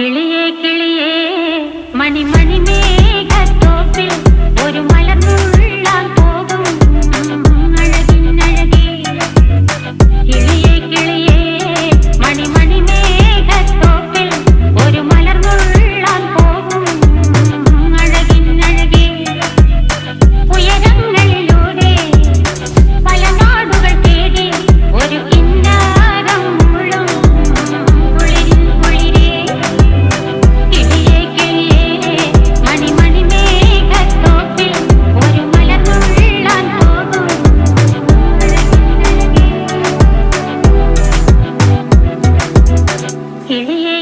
കിളിയേ കിളിയേ മണിമണി മേഘത്തോപ്പിൽ ഒരു മലർന്നുള്ളാൻ പോകും അഴകിനഴകേ. കിളിയേ കിളിയേ മണിമണി മേഘത്തോപ്പിൽ ഒരു മലർന്നുള്ളാൻ പോകും അഴകിനഴകേ. ഉയരങ്ങളിലൂടെ പല നാടുകൾ തേടി ഒരു കിന്നാരം മുള്ളും കുളിരിൻ കുളിരേ. കിളിയേ കിളിയേ മണിമണി മേഘത്തോപ്പിൽ ഒരു മലർന്നുള്ളാൻ പോകും അഴകിനഴകേ. കിളിയേ